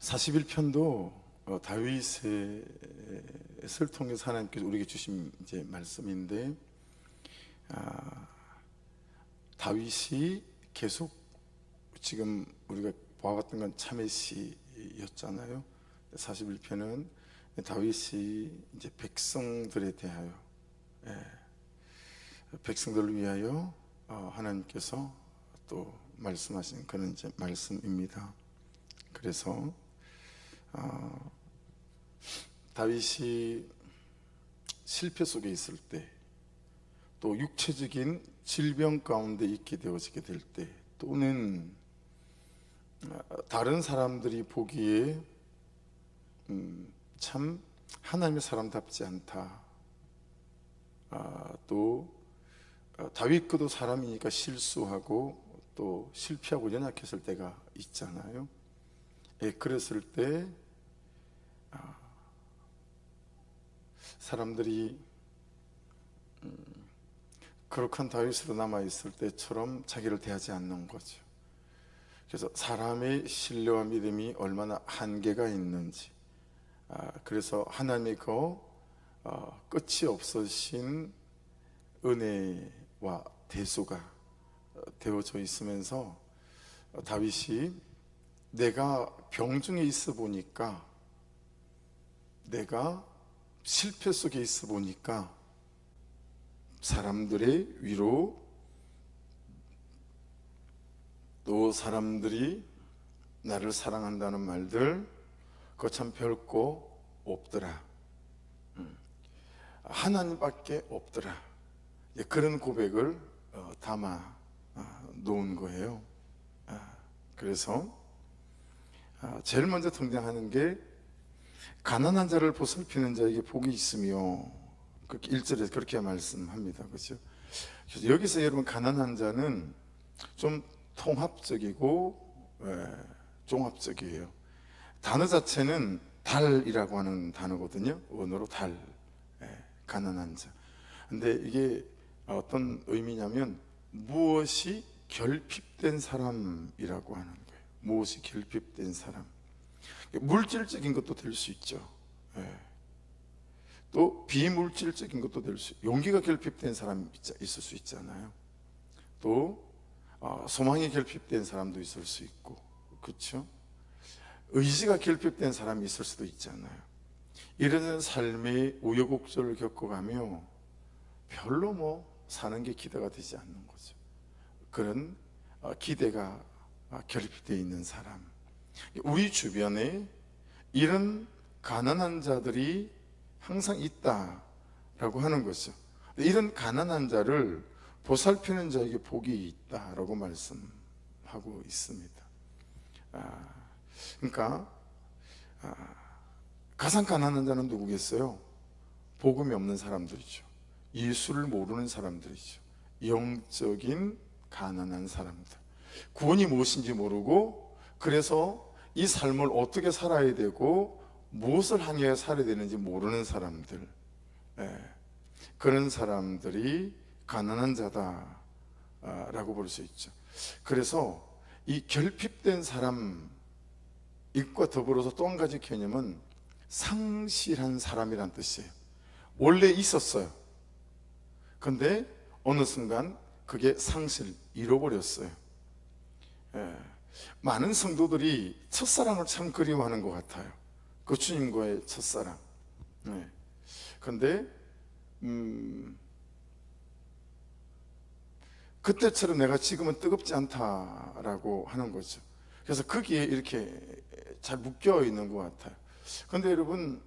41편도 다윗의 을 통해서 하나님께서 우리에게 주신 이제 말씀인데, 다윗이 계속 지금 우리가 보아봤던 건 참회시였잖아요. 41편은 다윗이 이제 백성들에 대하여, 백성들을 위하여 하나님께서 또 말씀하신 그런 이제 말씀입니다. 그래서 다윗이 실패 속에 있을 때, 또 육체적인 질병 가운데 있게 되어지게 될 때, 또는 다른 사람들이 보기에 참 하나님의 사람답지 않다, 또 다윗 그도 사람이니까 실수하고 또 실패하고 연약했을 때가 있잖아요. 그랬을 때 사람들이 거룩한 다윗으로 남아있을 때처럼 자기를 대하지 않는 거죠. 그래서 사람의 신뢰와 믿음이 얼마나 한계가 있는지, 그래서 하나님의 끝이 없으신 은혜와 대수가 되어져 있으면서 다윗이 내가 병중에 있어 보니까, 내가 실패 속에 있어 보니까 사람들의 위로, 또 사람들이 나를 사랑한다는 말들, 그거 참 별거 없더라, 하나님밖에 없더라, 그런 고백을 담아 놓은 거예요. 그래서 제일 먼저 등장하는 게 가난한 자를 보살피는 자에게 복이 있으며, 1절에서 그렇게 말씀합니다. 그렇죠? 그래서 여기서 여러분, 가난한 자는 좀 통합적이고 종합적이에요. 단어 자체는 달이라고 하는 단어거든요. 언어로 달, 가난한 자. 근데 이게 어떤 의미냐면 무엇이 결핍된 사람이라고 하는 거예요. 무엇이 결핍된 사람, 물질적인 것도 될 수 있죠. 또 비물질적인 것도 될 수, 용기가 결핍된 사람이 있을 수 있잖아요. 또 소망이 결핍된 사람도 있을 수 있고, 그렇죠? 의지가 결핍된 사람이 있을 수도 있잖아요. 이런 삶의 우여곡절을 겪어가며 별로 사는 게 기대가 되지 않는 거죠. 그런 기대가 결핍되어 있는 사람, 우리 주변에 이런 가난한 자들이 항상 있다라고 하는 거죠. 이런 가난한 자를 보살피는 자에게 복이 있다라고 말씀하고 있습니다. 그러니까 가장 가난한 자는 누구겠어요? 복음이 없는 사람들이죠. 예수를 모르는 사람들이죠. 영적인 가난한 사람들, 구원이 무엇인지 모르고, 그래서 이 삶을 어떻게 살아야 되고 무엇을 향해 살아야 되는지 모르는 사람들, 그런 사람들이 가난한 자다라고 볼 수 있죠. 그래서 이 결핍된 사람 과 더불어서 또 한 가지 개념은 상실한 사람이란 뜻이에요. 원래 있었어요. 근데 어느 순간 그게 상실, 잃어버렸어요. 많은 성도들이 첫사랑을 참 그리워하는 것 같아요. 그 주님과의 첫사랑. 근데 그때처럼 내가 지금은 뜨겁지 않다라고 하는 거죠. 그래서 거기에 이렇게 잘 묶여 있는 것 같아요. 근데 여러분,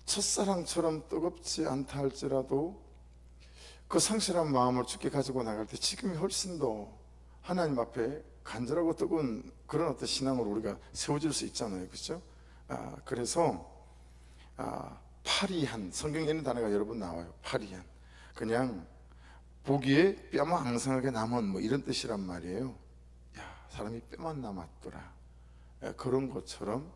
첫사랑처럼 뜨겁지 않다 할지라도 그 상실한 마음을 주께 가지고 나갈 때 지금이 훨씬 더 하나님 앞에 간절하고 뜨거운 그런 어떤 신앙으로 우리가 세워질 수 있잖아요. 그렇죠? 그래서 파리한, 성경에 있는 단어가 여러 번 나와요. 파리한, 그냥 보기에 뼈만 앙상하게 남은 이런 뜻이란 말이에요. 사람이 뼈만 남았더라, 그런 것처럼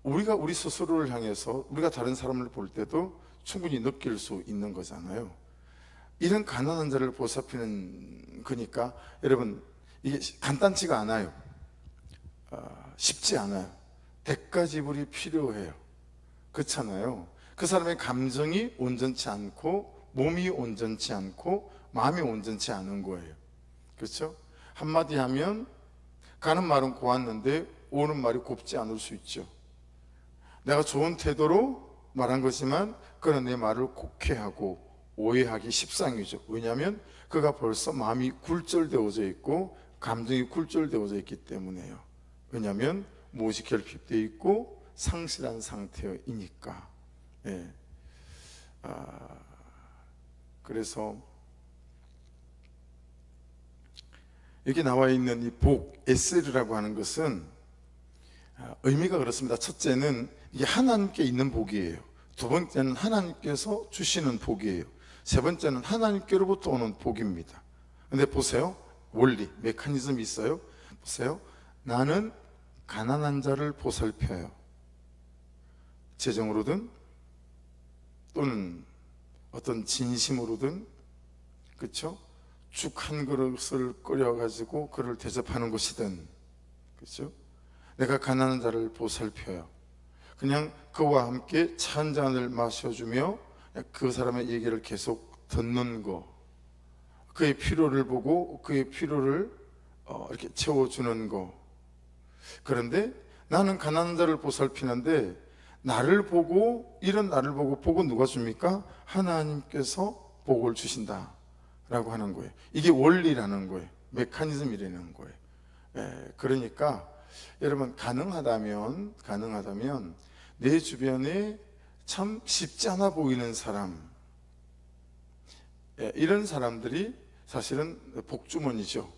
우리가 우리 스스로를 향해서 우리가 다른 사람을 볼 때도 충분히 느낄 수 있는 거잖아요. 이런 가난한 자를 보살피는 거니까, 여러분, 이게 간단치가 않아요. 쉽지 않아요. 대가 지불이 필요해요. 그렇잖아요. 그 사람의 감정이 온전치 않고 몸이 온전치 않고 마음이 온전치 않은 거예요. 그렇죠? 한마디 하면 가는 말은 고왔는데 오는 말이 곱지 않을 수 있죠. 내가 좋은 태도로 말한 거지만 그는 내 말을 곡해하고 오해하기 십상이죠. 왜냐하면 그가 벌써 마음이 굴절되어져 있고 감정이 굴절되어져 있기 때문에요. 왜냐하면 무엇이 결핍되어 있고 상실한 상태이니까. 예. 그래서 여기 나와 있는 이 복, 에셀이라고 하는 것은 의미가 그렇습니다. 첫째는 이게 하나님께 있는 복이에요. 두 번째는 하나님께서 주시는 복이에요. 세 번째는 하나님께로부터 오는 복입니다. 근데 보세요. 원리, 메커니즘이 있어요. 보세요. 나는 가난한 자를 보살펴요. 재정으로든 또는 어떤 진심으로든, 그렇죠? 죽 한 그릇을 끓여가지고 그를 대접하는 것이든, 그렇죠? 내가 가난한 자를 보살펴요. 그냥 그와 함께 차 한 잔을 마셔주며 그 사람의 얘기를 계속 듣는 거, 그의 필요를 보고 그의 필요를 이렇게 채워주는 거. 그런데 나는 가난한 자를 보살피는데 나를 보고, 이런 나를 보고 복은 누가 줍니까? 하나님께서 복을 주신다 라고 하는 거예요. 이게 원리라는 거예요. 메커니즘이라는 거예요. 그러니까 여러분, 가능하다면 내 주변에 참 쉽지 않아 보이는 사람, 이런 사람들이 사실은 복주머니죠.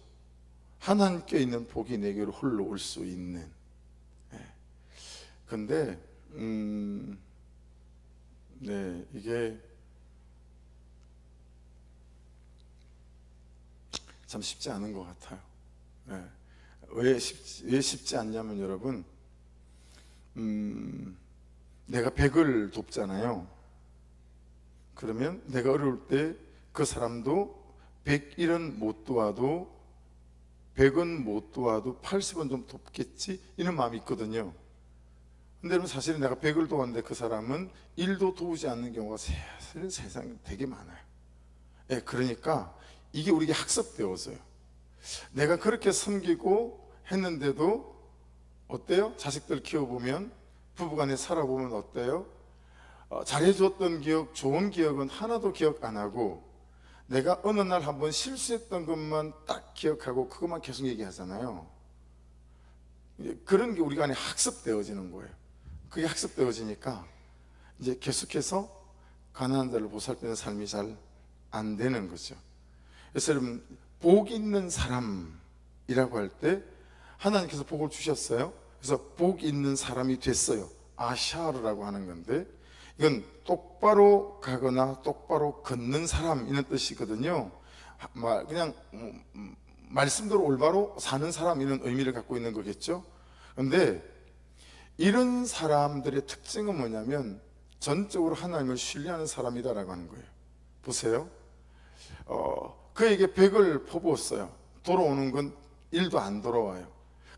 하나님께 있는 복이 내게로 홀로 올 수 있는. 근데 네, 이게 참 쉽지 않은 것 같아요. 왜 쉽지 않냐면 여러분, 내가 100을 돕잖아요. 그러면 내가 어려울 때 그 사람도 101은 못 도와도 100은 못 도와도 80은 좀 돕겠지, 이런 마음이 있거든요. 근데 여러분, 사실은 내가 100을 도왔는데 그 사람은 1도 도우지 않는 경우가 사실은 세상에 되게 많아요. 그러니까 이게 우리에게 학습되어서요. 내가 그렇게 섬기고 했는데도 어때요? 자식들 키워보면, 부부간에 살아보면 어때요? 잘해줬던 기억, 좋은 기억은 하나도 기억 안 하고 내가 어느 날 한번 실수했던 것만 딱 기억하고 그것만 계속 얘기하잖아요. 그런 게 우리가 안에 학습되어지는 거예요. 그게 학습되어지니까 이제 계속해서 가난한 자를 보살피는 삶이 잘 안 되는 거죠. 그래서 여러분, 복 있는 사람이라고 할 때 하나님께서 복을 주셨어요. 그래서 복 있는 사람이 됐어요. 아샤르라고 하는 건데, 이건 똑바로 가거나 똑바로 걷는 사람, 이런 뜻이거든요. 그냥 말씀대로 올바로 사는 사람, 이런 의미를 갖고 있는 거겠죠. 그런데 이런 사람들의 특징은 뭐냐면 전적으로 하나님을 신뢰하는 사람이다라고 하는 거예요. 보세요. 그에게 100을 퍼부었어요. 돌아오는 건 1도 안 돌아와요.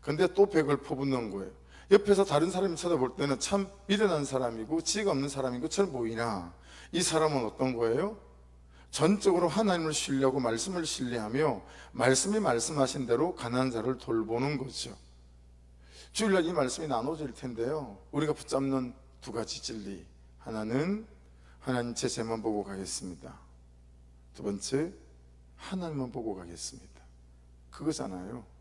근데 또 100을 퍼붓는 거예요. 옆에서 다른 사람이 쳐다볼 때는 참 미련한 사람이고 지혜가 없는 사람인 것처럼 보이나, 이 사람은 어떤 거예요? 전적으로 하나님을 신뢰하고 말씀을 신뢰하며 말씀이 말씀하신 대로 가난한 자를 돌보는 거죠. 주일날 이 말씀이 나눠질 텐데요, 우리가 붙잡는 두 가지 진리, 하나는 하나님 제 죄만 보고 가겠습니다. 두 번째, 하나님만 보고 가겠습니다. 그거잖아요.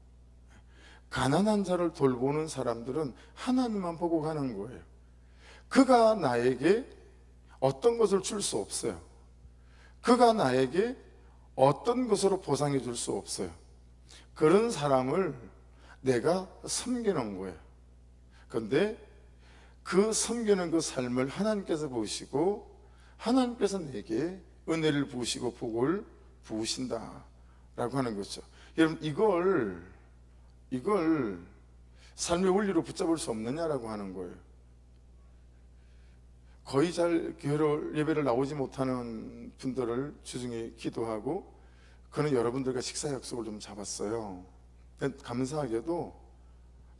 가난한 자를 돌보는 사람들은 하나님만 보고 가는 거예요. 그가 나에게 어떤 것을 줄 수 없어요. 그가 나에게 어떤 것으로 보상해 줄 수 없어요. 그런 사람을 내가 섬기는 거예요. 그런데 그 섬기는 그 삶을 하나님께서 보시고 하나님께서 내게 은혜를 부으시고 복을 부으신다라고 하는 거죠. 여러분, 이걸 삶의 원리로 붙잡을 수 없느냐라고 하는 거예요. 거의 잘 교회 예배를 나오지 못하는 분들을 주중에 기도하고, 그는 여러분들과 식사 약속을 좀 잡았어요. 감사하게도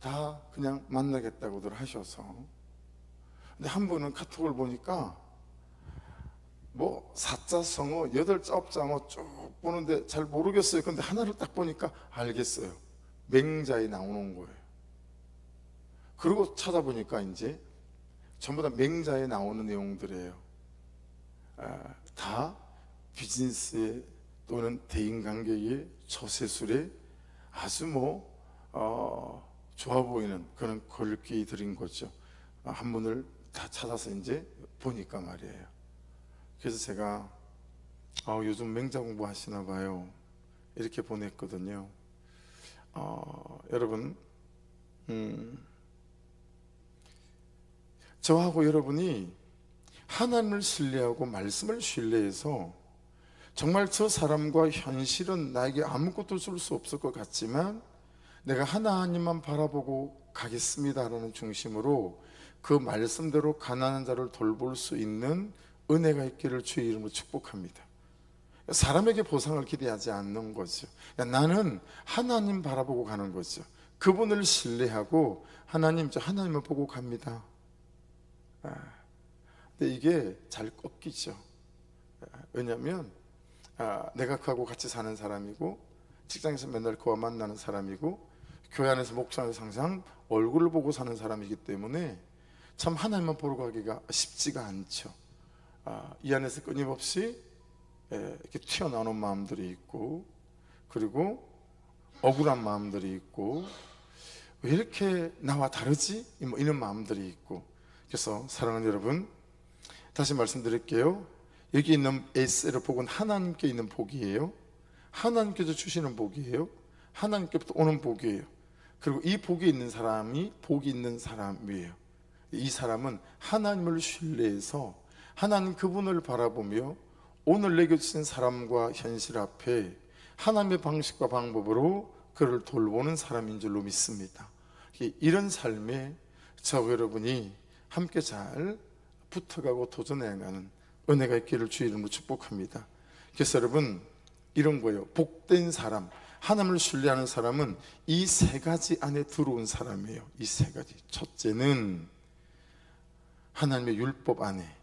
다 그냥 만나겠다고들 하셔서. 근데 한 분은 카톡을 보니까 뭐 사자 성어 8자 뭐 쭉 보는데 잘 모르겠어요. 근데 하나를 딱 보니까 알겠어요. 맹자에 나오는 거예요. 그리고 찾아보니까 이제 전부 다 맹자에 나오는 내용들이에요. 다 비즈니스에 또는 대인관계의 처세술에 아주 좋아 보이는 그런 글귀들인 거죠. 한문을 다 찾아서 이제 보니까 말이에요. 그래서 제가 요즘 맹자 공부 하시나 봐요. 이렇게 보냈거든요. 여러분, 저하고 여러분이 하나님을 신뢰하고 말씀을 신뢰해서 정말 저 사람과 현실은 나에게 아무것도 줄 수 없을 것 같지만 내가 하나님만 바라보고 가겠습니다라는 중심으로 그 말씀대로 가난한 자를 돌볼 수 있는 은혜가 있기를 주의 이름으로 축복합니다. 사람에게 보상을 기대하지 않는 거죠. 나는 하나님 바라보고 가는 거죠. 그분을 신뢰하고 하나님, 저 하나님을 보고 갑니다. 근데 이게 잘 꺾이죠. 왜냐하면 내가 그하고 같이 사는 사람이고 직장에서 맨날 그와 만나는 사람이고 교회 안에서 목장에서 항상 얼굴을 보고 사는 사람이기 때문에 참 하나님만 보러 가기가 쉽지가 않죠. 이 안에서 끊임없이 이렇게 튀어나오는 마음들이 있고, 그리고 억울한 마음들이 있고, 왜 이렇게 나와 다르지? 뭐 이런 마음들이 있고. 그래서 사랑하는 여러분, 다시 말씀드릴게요. 여기 있는 에세르 복은 하나님께 있는 복이에요. 하나님께서 주시는 복이에요. 하나님께부터 오는 복이에요. 그리고 이 복이 있는 사람이 복이 있는 사람이에요. 이 사람은 하나님을 신뢰해서 하나님 그분을 바라보며 오늘 내게 주신 사람과 현실 앞에 하나님의 방식과 방법으로 그를 돌보는 사람인 줄로 믿습니다. 이런 삶에 저와 여러분이 함께 잘 붙어가고 도전해가는 은혜가 있기를 주의 이름으로 축복합니다. 그래서 여러분, 이런 거예요. 복된 사람, 하나님을 신뢰하는 사람은 이 세 가지 안에 들어온 사람이에요. 이 세 가지. 첫째는 하나님의 율법 안에,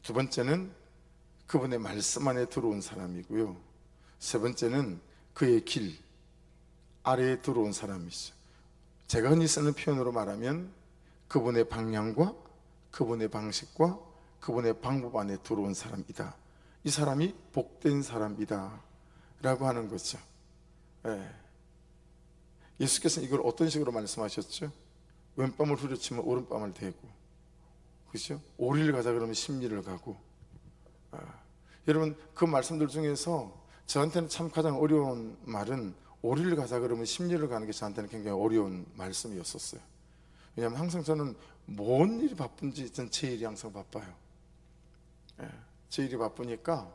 두 번째는 그분의 말씀 안에 들어온 사람이고요, 세 번째는 그의 길 아래에 들어온 사람이죠. 제가 흔히 쓰는 표현으로 말하면 그분의 방향과 그분의 방식과 그분의 방법 안에 들어온 사람이다. 이 사람이 복된 사람이다 라고 하는 거죠. 예수께서는 이걸 어떤 식으로 말씀하셨죠? 왼뺨을 후려치면 오른뺨을 대고, 그렇죠? 오리를 가자 그러면 십리를 가고. 여러분, 그 말씀들 중에서 저한테는 참 가장 어려운 말은 오리를 가자 그러면 십리를 가는 게 저한테는 굉장히 어려운 말씀이었었어요. 왜냐하면 항상 저는 뭔 일이 바쁜지 제 일이 항상 바빠요. 제 일이 바쁘니까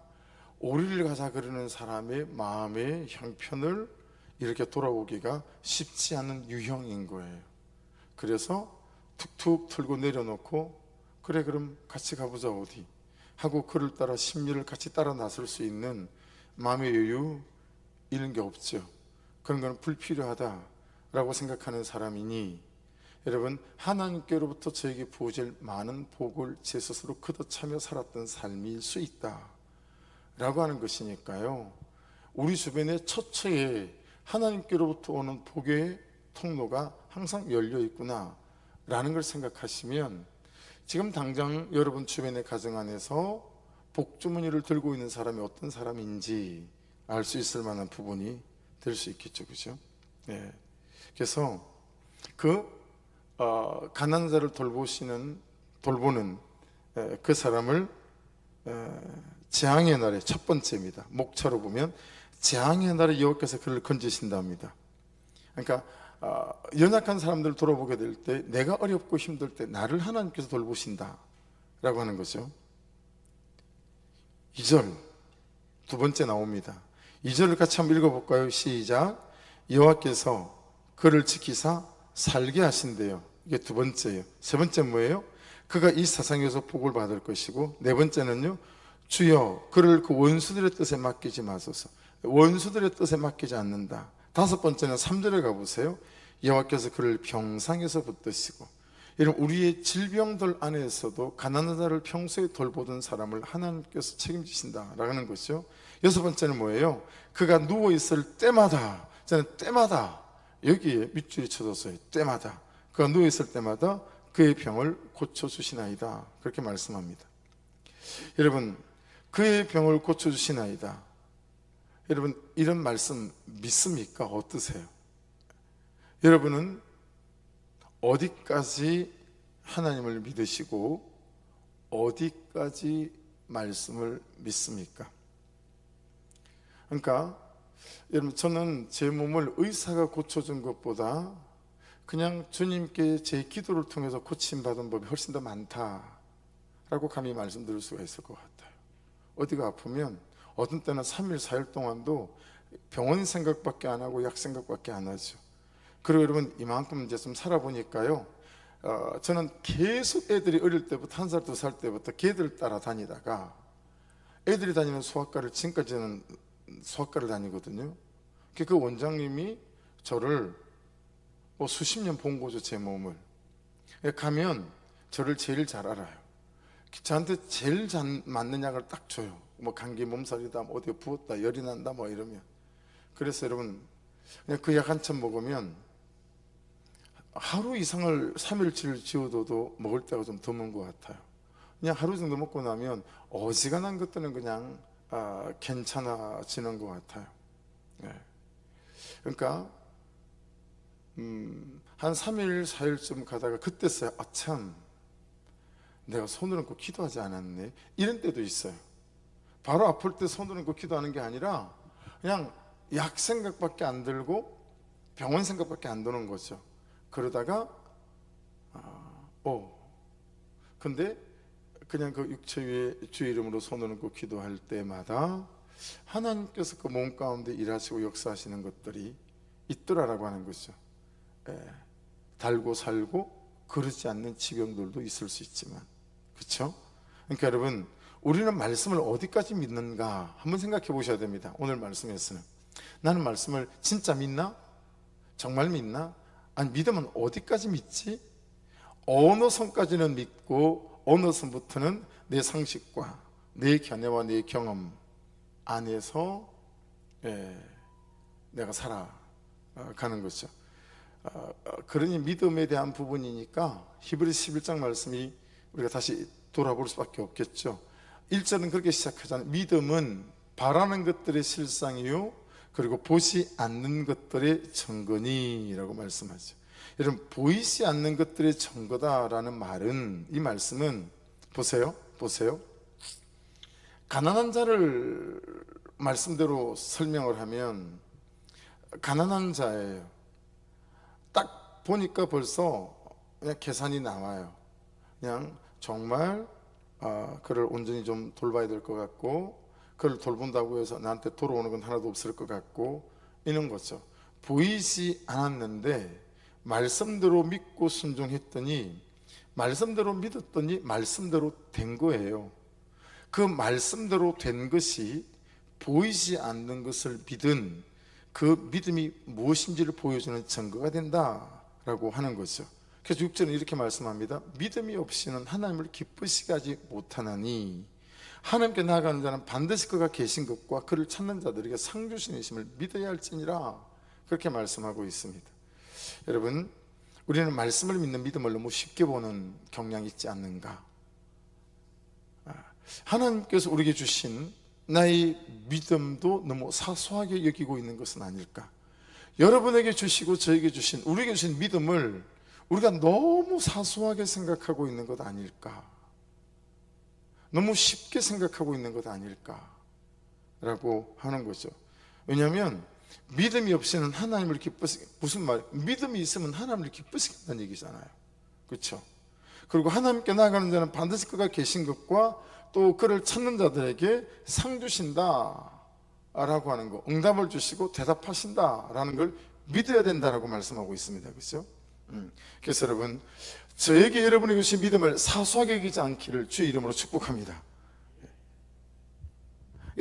오리를 가자 그러는 사람의 마음의 형편을 이렇게 돌아오기가 쉽지 않은 유형인 거예요. 그래서 툭툭 털고 내려놓고, 그래 그럼 같이 가보자 어디 하고 그를 따라 심리를 같이 따라 나설 수 있는 마음의 여유, 이런 게 없죠. 그런 건 불필요하다라고 생각하는 사람이니, 여러분, 하나님께로부터 저에게 부어질 많은 복을 제 스스로 걷어차며 살았던 삶일 수 있다 라고 하는 것이니까요, 우리 주변에 처처에 하나님께로부터 오는 복의 통로가 항상 열려 있구나 라는 걸 생각하시면, 지금 당장 여러분 주변의 가정 안에서 복주머니를 들고 있는 사람이 어떤 사람인지 알 수 있을 만한 부분이 될 수 있겠죠, 그죠? 그래서 가난한 자를 돌보는 그 사람을 재앙의 날에 첫 번째입니다. 목차로 보면 재앙의 날에 여호와께서 그를 건지신답니다. 그러니까 연약한 사람들을 돌아보게 될 때, 내가 어렵고 힘들 때 나를 하나님께서 돌보신다 라고 하는 거죠. 2절 두 번째 나옵니다. 2절을 같이 한번 읽어볼까요? 시작. 여호와께서 그를 지키사 살게 하신대요. 이게 두 번째예요. 세 번째 뭐예요? 그가 이 세상에서 복을 받을 것이고, 네 번째는요, 주여 그를 그 원수들의 뜻에 맡기지 마소서. 원수들의 뜻에 맡기지 않는다. 다섯 번째는 3절에 가보세요. 여호와께서 그를 병상에서 붙드시고. 여러분, 우리의 질병들 안에서도 가난한 자를 평소에 돌보던 사람을 하나님께서 책임지신다라는 것이죠. 여섯 번째는 뭐예요? 그가 누워있을 때마다, 저는 때마다 여기에 밑줄이 쳐졌어요. 때마다 그가 누워있을 때마다 그의 병을 고쳐주시나이다, 그렇게 말씀합니다. 여러분, 그의 병을 고쳐주시나이다. 여러분, 이런 말씀 믿습니까? 어떠세요? 여러분은 어디까지 하나님을 믿으시고 어디까지 말씀을 믿습니까? 그러니까 여러분, 저는 제 몸을 의사가 고쳐준 것보다 그냥 주님께 제 기도를 통해서 고침받은 법이 훨씬 더 많다라고 감히 말씀드릴 수가 있을 것 같아요. 어디가 아프면 어떤 때는 3일 4일 동안도 병원 생각밖에 안 하고 약 생각밖에 안 하죠. 그리고 여러분, 이만큼 이제 좀 살아보니까요, 저는 계속 애들이 어릴 때부터 1살 2살 때부터 걔들 따라 다니다가 애들이 다니는 소아과를, 지금까지는 소아과를 다니거든요. 그 원장님이 저를 뭐 수십 년 본 거죠, 제 몸을. 가면 저를 제일 잘 알아요. 저한테 제일 잘 맞는 약을 딱 줘요. 뭐 감기 몸살이다, 뭐 어디에 부었다, 열이 난다, 뭐 이러면. 그래서 여러분, 그냥 그 약 한 참 먹으면 하루 이상을 3일치를 지어둬도 먹을 때가 좀 드문 것 같아요. 그냥 하루 정도 먹고 나면 어지간한 것들은 그냥 괜찮아지는 것 같아요. 네. 그러니까 한 3일 4일쯤 가다가 그때서야 참, 내가 손을 얹고 기도하지 않았네, 이런 때도 있어요. 바로 아플 때 손을 얹고 기도하는 게 아니라 그냥 약 생각밖에 안 들고 병원 생각밖에 안 드는 거죠. 그러다가 근데 그냥 그 육체 위에 주의 이름으로 손을 얹고 기도할 때마다 하나님께서 그 몸 가운데 일하시고 역사하시는 것들이 있더라라고 하는 거죠. 달고 살고 그러지 않는 지병들도 있을 수 있지만, 그렇죠? 그러니까 여러분, 우리는 말씀을 어디까지 믿는가 한번 생각해 보셔야 됩니다. 오늘 말씀에서는 나는 말씀을 진짜 믿나? 정말 믿나? 아니, 믿으면 어디까지 믿지? 어느 선까지는 믿고 어느 선부터는 내 상식과 내 견해와 내 경험 안에서 내가 살아가는 거죠. 그러니 믿음에 대한 부분이니까 히브리서 11장 말씀이 우리가 다시 돌아볼 수밖에 없겠죠. 1절은 그렇게 시작하잖아요. 믿음은 바라는 것들의 실상이요, 그리고 보지 않는 것들의 증거니라고 말씀하죠. 여러분, 보이지 않는 것들의 증거다라는 말은, 이 말씀은 보세요. 가난한 자를 말씀대로 설명을 하면 가난한 자예요. 딱 보니까 벌써 그냥 계산이 나와요. 그냥 정말 그를 온전히 좀 돌봐야 될 것 같고, 그를 돌본다고 해서 나한테 돌아오는 건 하나도 없을 것 같고, 이런 거죠. 보이지 않았는데 말씀대로 믿고 순종했더니, 말씀대로 믿었더니 말씀대로 된 거예요. 그 말씀대로 된 것이 보이지 않는 것을 믿은 그 믿음이 무엇인지를 보여주는 증거가 된다라고 하는 거죠. 그래서 6절은 이렇게 말씀합니다. 믿음이 없이는 하나님을 기쁘시게 하지 못하나니 하나님께 나아가는 자는 반드시 그가 계신 것과 그를 찾는 자들에게 상 주시심을 믿어야 할지니라, 그렇게 말씀하고 있습니다. 여러분, 우리는 말씀을 믿는 믿음을 너무 쉽게 보는 경향이 있지 않는가? 하나님께서 우리에게 주신 나의 믿음도 너무 사소하게 여기고 있는 것은 아닐까? 여러분에게 주시고 저에게 주신, 우리에게 주신 믿음을 우리가 너무 사소하게 생각하고 있는 것 아닐까? 너무 쉽게 생각하고 있는 것 아닐까? 라고 하는 거죠. 왜냐하면 믿음이 없이는 하나님을 기쁘시게, 무슨 말? 믿음이 있으면 하나님을 기쁘시게 한다는 얘기잖아요. 그렇죠? 그리고 하나님께 나아가는 자는 반드시 그가 계신 것과 또 그를 찾는 자들에게 상 주신다 라고 하는 거, 응답을 주시고 대답하신다 라는 걸 믿어야 된다라고 말씀하고 있습니다. 그렇죠? 그래서 여러분, 저에게 여러분에게 주신 믿음을 사소하게 여기지 않기를 주의 이름으로 축복합니다.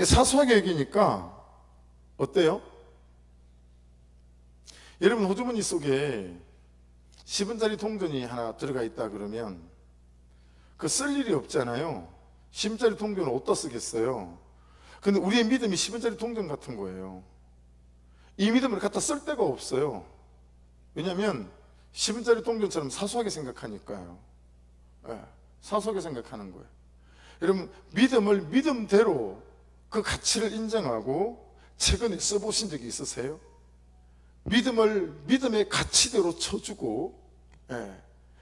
사소하게 여기니까 어때요? 여러분, 호주머니 속에 10원짜리 동전이 하나 들어가 있다 그러면 그 쓸 일이 없잖아요. 10원짜리 동전을 어디다 쓰겠어요? 근데 우리의 믿음이 10원짜리 동전 같은 거예요. 이 믿음을 갖다 쓸 데가 없어요. 왜냐하면 10원짜리 동전처럼 사소하게 생각하니까요. 네, 사소하게 생각하는 거예요. 여러분, 믿음을 믿음대로 그 가치를 인정하고 최근에 써보신 적이 있으세요? 믿음을 믿음의 가치대로 쳐주고,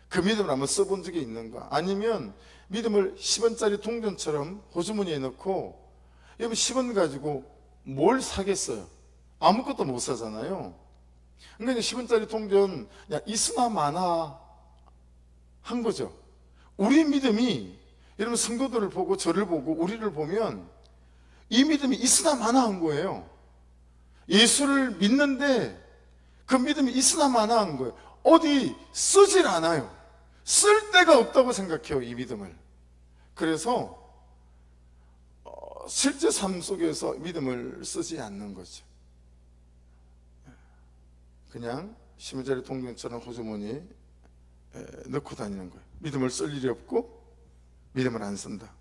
그 믿음을 한번 써본 적이 있는가? 아니면 믿음을 10원짜리 동전처럼 호주머니에 넣고, 여러분 10원 가지고 뭘 사겠어요? 아무것도 못 사잖아요. 그러니까 10원짜리 동전 야 있으나 마나 한 거죠. 우리 믿음이, 여러분 성도들을 보고 저를 보고 우리를 보면 이 믿음이 있으나 마나 한 거예요. 예수를 믿는데 그 믿음이 있으나 마나 한 거예요. 어디 쓰질 않아요. 쓸 데가 없다고 생각해요, 이 믿음을. 그래서 실제 삶 속에서 믿음을 쓰지 않는 거죠. 그냥 10원짜리 동전처럼 호주머니에 넣고 다니는 거예요. 믿음을 쓸 일이 없고 믿음을 안 쓴다.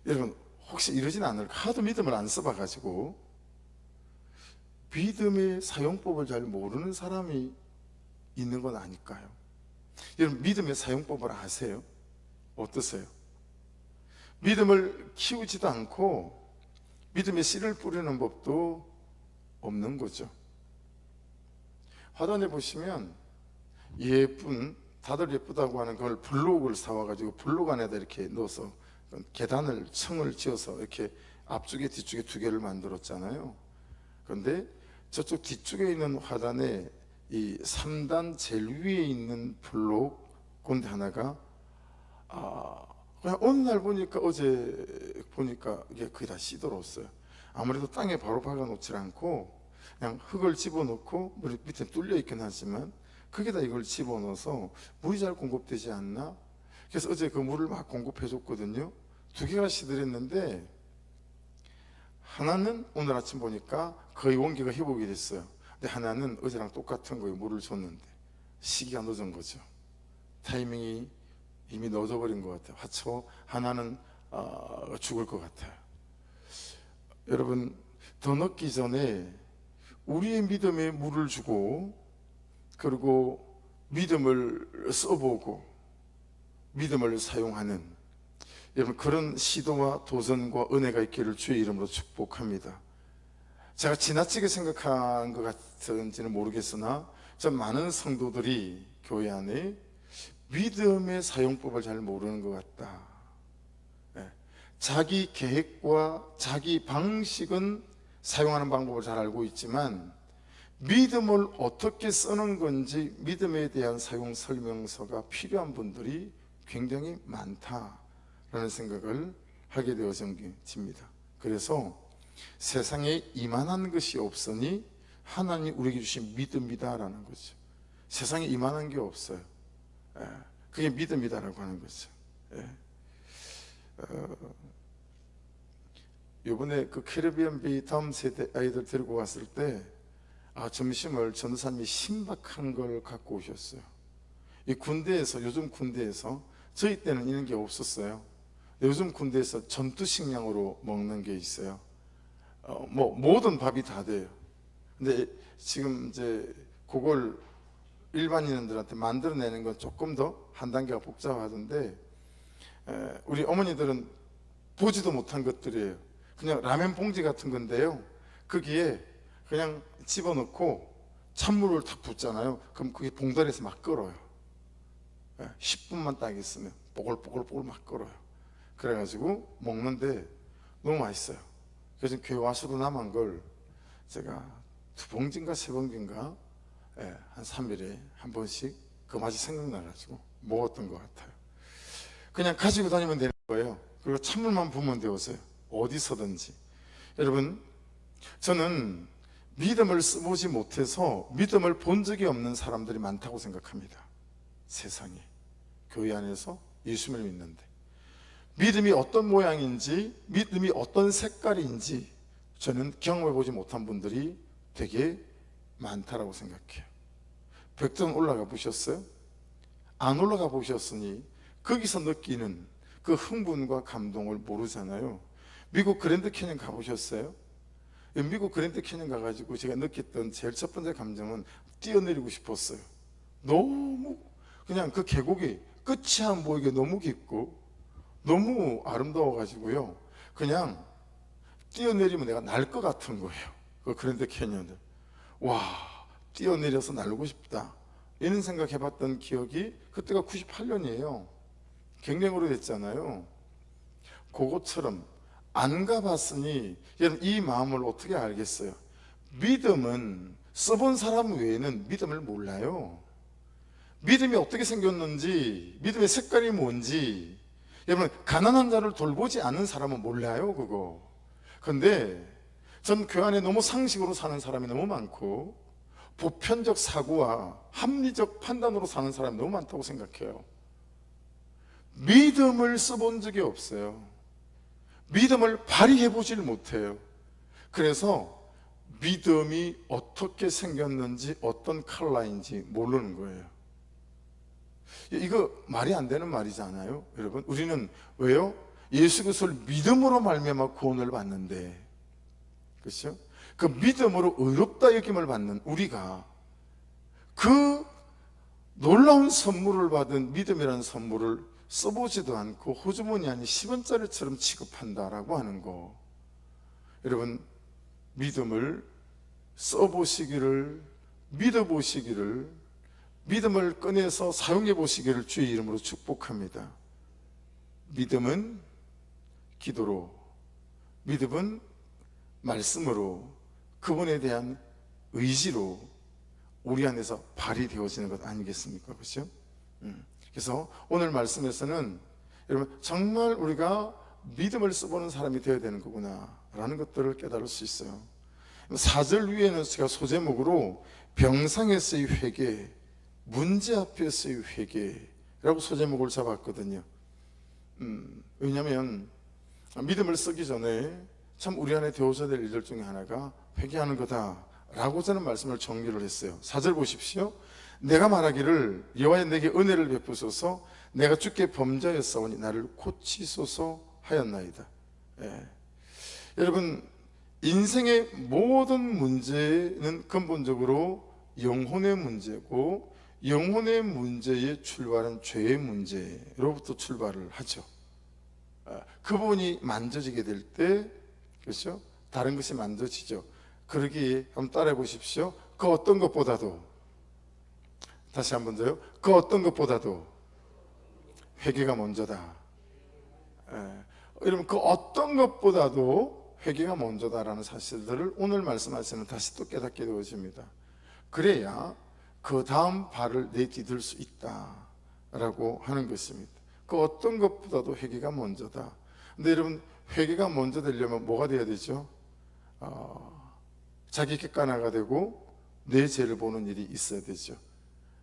여러분, 혹시 이러진 않을까? 하도 믿음을 안 써봐가지고 믿음의 사용법을 잘 모르는 사람이 있는 건 아닐까요? 여러분, 믿음의 사용법을 아세요? 어떠세요? 믿음을 키우지도 않고 믿음의 씨를 뿌리는 법도 없는 거죠. 화단에 보시면 예쁜, 다들 예쁘다고 하는 그걸 블록을 사와가지고 블록 안에다 이렇게 넣어서 계단을, 층을 지어서 이렇게 앞쪽에 뒤쪽에 두 개를 만들었잖아요. 그런데 저쪽 뒤쪽에 있는 화단에 이 3단 제일 위에 있는 블록 건데 하나가 그냥 어느 날 보니까, 어제 보니까 이게 거의 다 시들었어요. 아무래도 땅에 바로 박아 놓지 않고 그냥 흙을 집어넣고, 물이 밑에 뚫려 있긴 하지만 거기다 이걸 집어넣어서 물이 잘 공급되지 않나? 그래서 어제 그 물을 막 공급해 줬거든요. 두 개가 시들했는데 하나는 오늘 아침 보니까 거의 원기가 회복이 됐어요. 근데 하나는 어제랑 똑같은 거예요. 물을 줬는데 시기가 늦은 거죠. 타이밍이 이미 늦어버린 것 같아요. 화초 하나는 죽을 것 같아요. 여러분, 더 늦기 전에 우리의 믿음에 물을 주고, 그리고 믿음을 써보고 믿음을 사용하는, 여러분, 그런 시도와 도전과 은혜가 있기를 주의 이름으로 축복합니다. 제가 지나치게 생각한 것 같은지는 모르겠으나 전 많은 성도들이 교회 안에 믿음의 사용법을 잘 모르는 것 같다. 자기 계획과 자기 방식은 사용하는 방법을 잘 알고 있지만 믿음을 어떻게 쓰는 건지 믿음에 대한 사용 설명서가 필요한 분들이 굉장히 많다라는 생각을 하게 되어집니다. 그래서 세상에 이만한 것이 없으니 하나님이 우리에게 주신 믿음이다라는 거죠. 세상에 이만한 게 없어요. 그게 믿음이다라고 하는 거죠. 이번에 그 캐리비안 베이 다음 세대 아이들 데리고 갔을 때 점심을 전도사님이 신박한 걸 갖고 오셨어요. 이 군대에서, 요즘 군대에서, 저희 때는 이런 게 없었어요. 요즘 군대에서 전투 식량으로 먹는 게 있어요. 뭐 모든 밥이 다 돼요. 근데 지금 이제 그걸 일반인들한테 만들어내는 건 조금 더 한 단계가 복잡하던데, 우리 어머니들은 보지도 못한 것들이에요. 그냥 라면 봉지 같은 건데요, 거기에 그냥 집어넣고 찬물을 탁 붓잖아요. 그럼 그게 봉다리에서 막 끓어요. 10분만 딱 있으면 뽀글뽀글뽀글 막 끓어요. 그래가지고 먹는데 너무 맛있어요. 그래서 교회 와서도 남은 걸 제가 2봉지인가 3봉지인가 한 3일에 한 번씩 그 맛이 생각나가지고 먹었던 것 같아요. 그냥 가지고 다니면 되는 거예요. 그리고 찬물만 부으면 되었어요. 어디서든지. 여러분, 저는 믿음을 써보지 못해서 믿음을 본 적이 없는 사람들이 많다고 생각합니다. 세상에. 교회 안에서 예수님을 믿는데 믿음이 어떤 모양인지, 믿음이 어떤 색깔인지 저는 경험해보지 못한 분들이 되게 많다라고 생각해요. 백두산 올라가 보셨어요? 안 올라가 보셨으니 거기서 느끼는 그 흥분과 감동을 모르잖아요. 미국 그랜드 캐년 가보셨어요? 미국 그랜드 캐년 가가지고 제가 느꼈던 제일 첫 번째 감정은 뛰어내리고 싶었어요. 너무 그냥 그 계곡이 끝이 안 보이게 너무 깊고 너무 아름다워가지고요, 그냥 뛰어내리면 내가 날 것 같은 거예요. 그 그랜드 캐년을 와, 뛰어내려서 날고 싶다, 이런 생각 해봤던 기억이, 그때가 98년이에요 굉장히 오래됐잖아요. 그것처럼 안 가봤으니 여러분 이 마음을 어떻게 알겠어요? 믿음은 써본 사람 외에는 믿음을 몰라요. 믿음이 어떻게 생겼는지, 믿음의 색깔이 뭔지, 여러분 가난한 자를 돌보지 않은 사람은 몰라요 그거. 근데 전 그 안에 너무 상식으로 사는 사람이 너무 많고 보편적 사고와 합리적 판단으로 사는 사람이 너무 많다고 생각해요. 믿음을 써본 적이 없어요. 믿음을 발휘해 보질 못해요. 그래서 믿음이 어떻게 생겼는지 어떤 컬러인지 모르는 거예요. 이거 말이 안 되는 말이잖아요 여러분. 우리는 왜요? 예수 그리스도를 믿음으로 말미암아 구원을 받는데, 그렇죠? 그 믿음으로 의롭다 여김을 받는 우리가 그 놀라운 선물을 받은 믿음이라는 선물을 써보지도 않고 호주머니 아닌 10원짜리처럼 취급한다라고 하는 거, 여러분 믿음을 써보시기를, 믿어보시기를, 믿음을 꺼내서 사용해 보시기를 주의 이름으로 축복합니다. 믿음은 기도로, 믿음은 말씀으로, 그분에 대한 의지로 우리 안에서 발휘되어지는 것 아니겠습니까? 그렇죠? 그래서 오늘 말씀에서는 여러분 정말 우리가 믿음을 써보는 사람이 되어야 되는 거구나 라는 것들을 깨달을 수 있어요. 4절 위에는 제가 소제목으로 병상에서의 회개, 문제 앞에서의 회개라고 소제목을 잡았거든요. 왜냐하면 믿음을 쓰기 전에 참 우리 안에 되어져야 될 일들 중에 하나가 회개하는 거다라고 저는 말씀을 정리를 했어요. 4절 보십시오. 내가 말하기를 여호와여 내게 은혜를 베푸소서, 내가 주께 범죄하였사오니 나를 고치소서 하였나이다. 여러분 인생의 모든 문제는 근본적으로 영혼의 문제고, 영혼의 문제의 출발은 죄의 문제로부터 출발을 하죠. 그 부분이 만져지게 될 때, 그렇죠? 다른 것이 만져지죠. 그러기에 한번 따라해 보십시오. 그 어떤 것보다도, 다시 한 번 더요. 그 어떤 것보다도 회개가 먼저다. 여러분 그 어떤 것보다도 회개가 먼저다라는 사실들을 오늘 말씀하시는 다시 또 깨닫게 되어집니다. 그래야 그 다음 발을 내디딜 수 있다라고 하는 것입니다. 그 어떤 것보다도 회개가 먼저다. 근데 여러분 회개가 먼저 되려면 뭐가 돼야 되죠? 자기 객관화가 되고 내 죄를 보는 일이 있어야 되죠.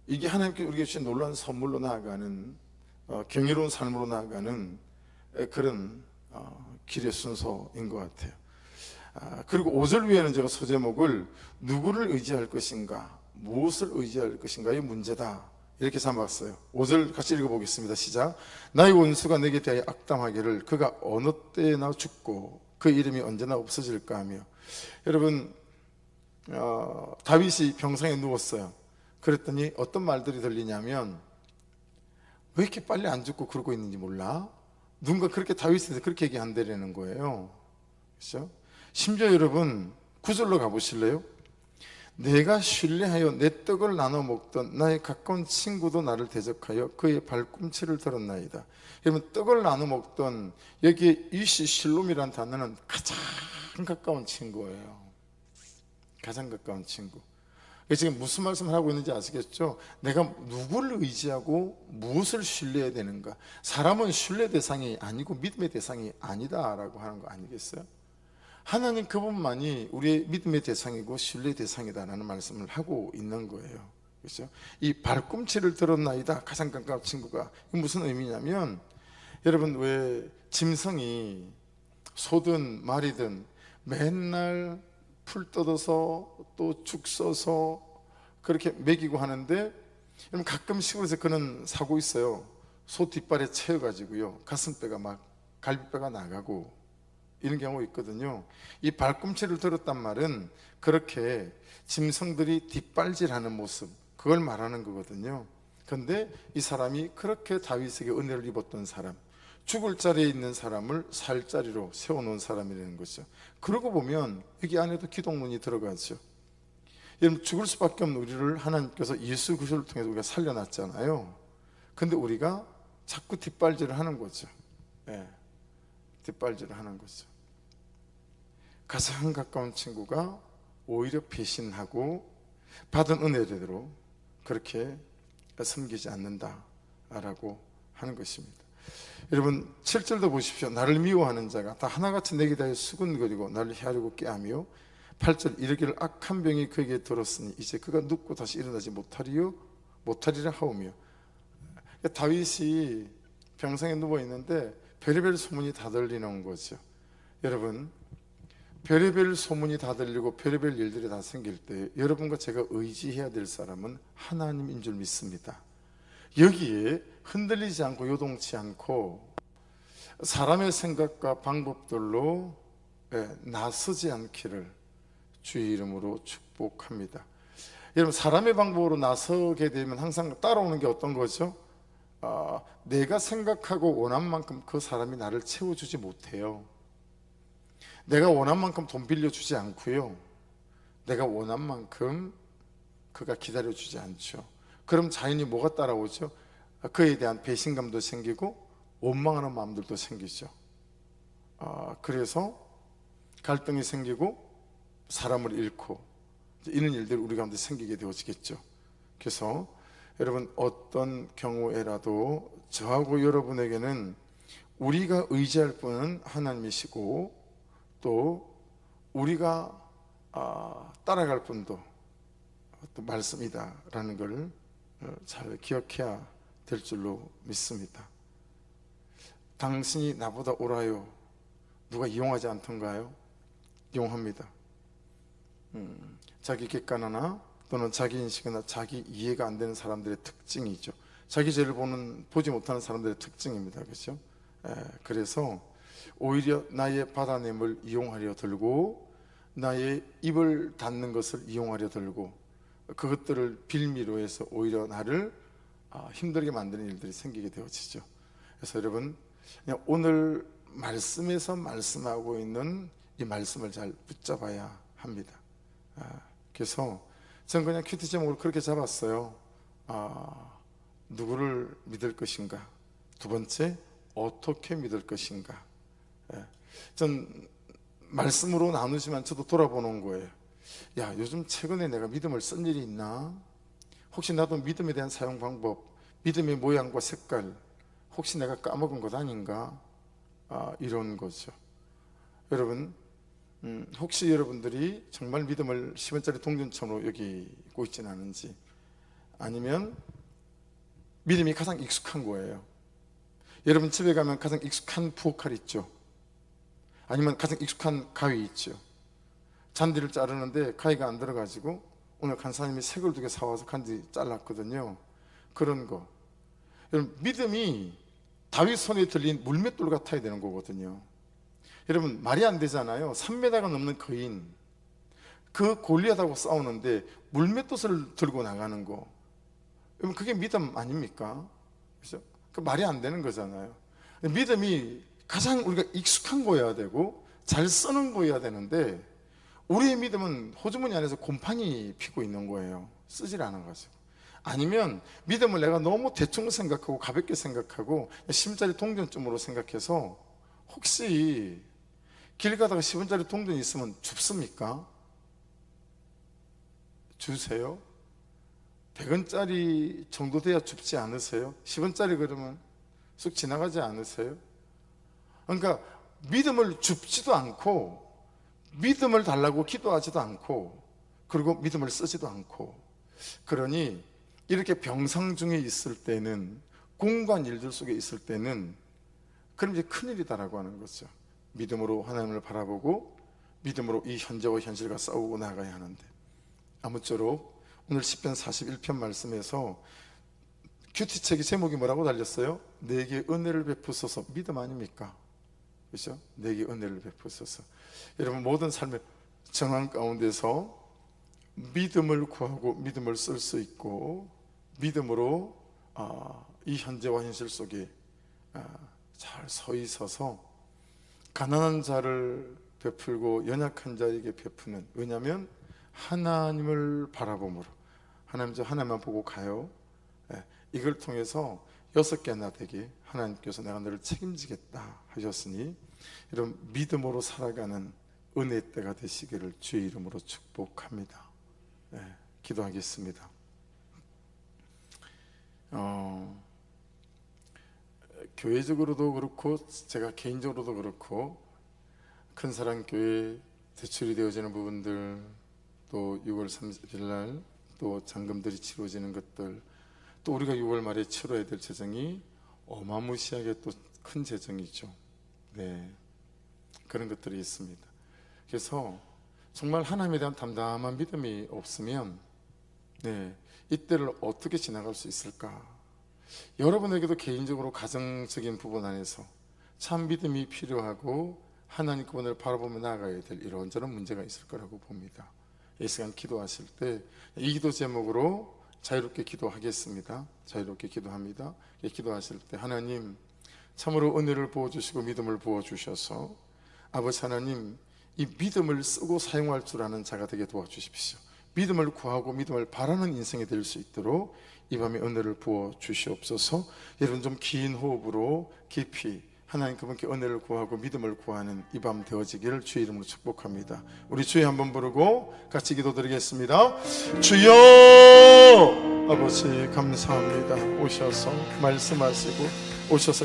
이게 하나님께 우리에게 주신 놀라운 선물로 나아가는 경이로운 삶으로 나아가는 그런 길의 순서인 것 같아요. 그리고 5절 위에는 제가 소제목을 누구를 의지할 것인가, 무엇을 의지할 것인가의 문제다 이렇게 삼았어요. 5절 같이 읽어보겠습니다. 시작. 나의 원수가 내게 대하여 악담하기를 그가 어느 때나 죽고 그 이름이 언제나 없어질까 하며. 여러분 다윗이 병상에 누웠어요. 그랬더니 어떤 말들이 들리냐면, 왜 이렇게 빨리 안 죽고 그러고 있는지 몰라? 누군가 그렇게 다윗한테 그렇게 얘기한다라는 거예요. 그렇죠? 심지어 여러분 9절로 가보실래요? 내가 신뢰하여 내 떡을 나눠 먹던 나의 가까운 친구도 나를 대적하여 그의 발꿈치를 들었나이다. 여러분 떡을 나눠 먹던, 여기에 이시 실롬이라는 단어는 가장 가까운 친구예요. 가장 가까운 친구. 지금 무슨 말씀을 하고 있는지 아시겠죠? 내가 누구를 의지하고 무엇을 신뢰해야 되는가? 사람은 신뢰 대상이 아니고 믿음의 대상이 아니다라고 하는 거 아니겠어요? 하나님 그분만이 우리의 믿음의 대상이고 신뢰의 대상이다라는 말씀을 하고 있는 거예요. 그렇죠? 이 발꿈치를 들었나이다, 가장 가까운 친구가. 이게 무슨 의미냐면, 여러분 왜 짐승이 소든 말이든 맨날 풀 뜯어서 또 죽 써서 그렇게 먹이고 하는데, 여러분 가끔 시골에서 그런 사고 있어요. 소 뒷발에 채워가지고요, 가슴뼈가 막 갈비뼈가 나가고 이런 경우가 있거든요. 이 발꿈치를 들었단 말은 그렇게 짐승들이 뒷발질하는 모습, 그걸 말하는 거거든요. 그런데 이 사람이 그렇게 다윗에게 은혜를 입었던 사람, 죽을 자리에 있는 사람을 살 자리로 세워놓은 사람이라는 거죠. 그러고 보면 여기 안에도 기독론이 들어가죠. 여러분, 죽을 수밖에 없는 우리를 하나님께서 예수 그리스도를 통해서 우리가 살려놨잖아요. 근데 우리가 자꾸 뒷발질을 하는 거죠. 예, 뒷발질을 하는 거죠. 가장 가까운 친구가 오히려 배신하고 받은 은혜대로 그렇게 섬기지 않는다라고 하는 것입니다. 여러분 7절도 보십시오. 나를 미워하는 자가 다 하나같이 내게 대하여 수군거리고 나를 헤아리고 꾀하며, 8절 이르기를 악한 병이 그에게 들었으니 이제 그가 눕고 다시 일어나지 못하리라 하오며. 다윗이 병상에 누워있는데 별의별 소문이 다 들리는 거죠. 여러분, 별의별 소문이 다 들리고 별의별 일들이 다 생길 때 여러분과 제가 의지해야 될 사람은 하나님인 줄 믿습니다. 여기에 흔들리지 않고 요동치 않고 사람의 생각과 방법들로 나서지 않기를 주의 이름으로 축복합니다. 여러분, 사람의 방법으로 나서게 되면 항상 따라오는 게 어떤 거죠? 내가 생각하고 원한 만큼 그 사람이 나를 채워주지 못해요. 내가 원한 만큼 돈 빌려주지 않고요, 내가 원한 만큼 그가 기다려주지 않죠. 그럼 자연히 뭐가 따라오죠? 그에 대한 배신감도 생기고 원망하는 마음들도 생기죠. 그래서 갈등이 생기고 사람을 잃고 이런 일들이 우리 가운데 생기게 되어지겠죠. 그래서 여러분, 어떤 경우에라도 저하고 여러분에게는 우리가 의지할 분은 하나님이시고, 또 우리가 따라갈 분도 또 말씀이다라는 걸 잘 기억해야 될 줄로 믿습니다. 당신이 나보다 옳아요, 누가 이용하지 않던가요? 이용합니다. 자기 객관화나 또는 자기 인식이나 자기 이해가 안 되는 사람들의 특징이죠. 자기 죄를 보지 못하는 사람들의 특징입니다. 그렇죠? 그래서 오히려 나의 받아냄을 이용하려 들고 나의 입을 닫는 것을 이용하려 들고 그것들을 빌미로 해서 오히려 나를 힘들게 만드는 일들이 생기게 되어지죠. 그래서 여러분, 그냥 오늘 말씀에서 말씀하고 있는 이 말씀을 잘 붙잡아야 합니다. 그래서 저는 그냥 큐티 제목을 그렇게 잡았어요. 누구를 믿을 것인가, 두 번째 어떻게 믿을 것인가. 전 말씀으로 나누지만 저도 돌아보는 거예요. 야, 요즘 최근에 내가 믿음을 쓴 일이 있나? 혹시 나도 믿음에 대한 사용 방법, 믿음의 모양과 색깔, 혹시 내가 까먹은 것 아닌가? 이런 거죠. 여러분, 혹시 여러분들이 정말 믿음을 10원짜리 동전처럼 여기고 있지는 않은지, 아니면 믿음이 가장 익숙한 거예요. 여러분 집에 가면 가장 익숙한 부엌칼 있죠. 아니면 가장 익숙한 가위 있죠. 잔디를 자르는데 가위가 안 들어가지고 오늘 간사님이 색을 2개 사와서 간디 잘랐거든요. 그런 거. 여러분, 믿음이 다윗 손에 들린 물맷돌 같아야 되는 거거든요. 여러분, 말이 안 되잖아요. 3m가 넘는 거인, 그 골리앗하고 싸우는데 물맷돌을 들고 나가는 거, 여러분, 그게 믿음 아닙니까? 그렇죠? 그 말이 안 되는 거잖아요. 믿음이 가장 우리가 익숙한 거여야 되고 잘 쓰는 거여야 되는데, 우리의 믿음은 호주머니 안에서 곰팡이 피고 있는 거예요. 쓰질 않아가지고. 아니면 믿음을 내가 너무 대충 생각하고 가볍게 생각하고 10원짜리 동전쯤으로 생각해서, 혹시 길 가다가 10원짜리 동전이 있으면 줍습니까? 주세요? 100원짜리 정도 돼야 줍지 않으세요? 10원짜리 그러면 쑥 지나가지 않으세요? 그러니까 믿음을 줍지도 않고 믿음을 달라고 기도하지도 않고 그리고 믿음을 쓰지도 않고, 그러니 이렇게 병상 중에 있을 때는, 공간 일들 속에 있을 때는 그럼 이제 큰일이다라고 하는 거죠. 믿음으로 하나님을 바라보고 믿음으로 이 현재와 현실과 싸우고 나가야 하는데, 아무쪼록 오늘 시편 41편 말씀에서 큐티책의 제목이 뭐라고 달렸어요? 내게 은혜를 베푸소서. 믿음 아닙니까? 그렇죠? 내게 은혜를 베푸소서. 여러분, 모든 삶의 정황 가운데서 믿음을 구하고 믿음을 쓸 수 있고, 믿음으로 이 현재와 현실 속에 잘 서 있어서 가난한 자를 베풀고 연약한 자에게 베푸는, 왜냐하면 하나님을 바라봄으로, 하나님만 보고 가요. 이걸 통해서 6개나 되게 하나님께서 내가 너를 책임지겠다 하셨으니, 이런 믿음으로 살아가는 은혜 때가 되시기를 주의 이름으로 축복합니다. 기도하겠습니다. 교회적으로도 그렇고 제가 개인적으로도 그렇고, 큰사랑교회 대출이 되어지는 부분들, 또 6월 30일 날 또 잔금들이 치러지는 것들, 또 우리가 6월 말에 치러야 될 재정이 어마무시하게 또 큰 재정이죠. 그런 것들이 있습니다. 그래서 정말 하나님에 대한 담담한 믿음이 없으면 이때를 어떻게 지나갈 수 있을까? 여러분에게도 개인적으로 가정적인 부분 안에서 참 믿음이 필요하고 하나님 그분을 바라보며 나아가야 될 이런저런 문제가 있을 거라고 봅니다. 이 시간 기도하실 때 이 기도 제목으로 자유롭게 기도하겠습니다. 자유롭게 기도합니다. 기도하실 때, 하나님 참으로 은혜를 부어주시고 믿음을 부어주셔서 아버지 하나님, 이 믿음을 쓰고 사용할 줄 아는 자가 되게 도와주십시오. 믿음을 구하고 믿음을 바라는 인생이 될 수 있도록 이 밤에 은혜를 부어 주시옵소서. 여러분, 좀 긴 호흡으로 깊이 하나님 그분께 은혜를 구하고 믿음을 구하는 이 밤 되어지기를 주의 이름으로 축복합니다. 우리 주여 한번 부르고 같이 기도드리겠습니다. 주여, 아버지 감사합니다. 오셔서 말씀하시고 오셔서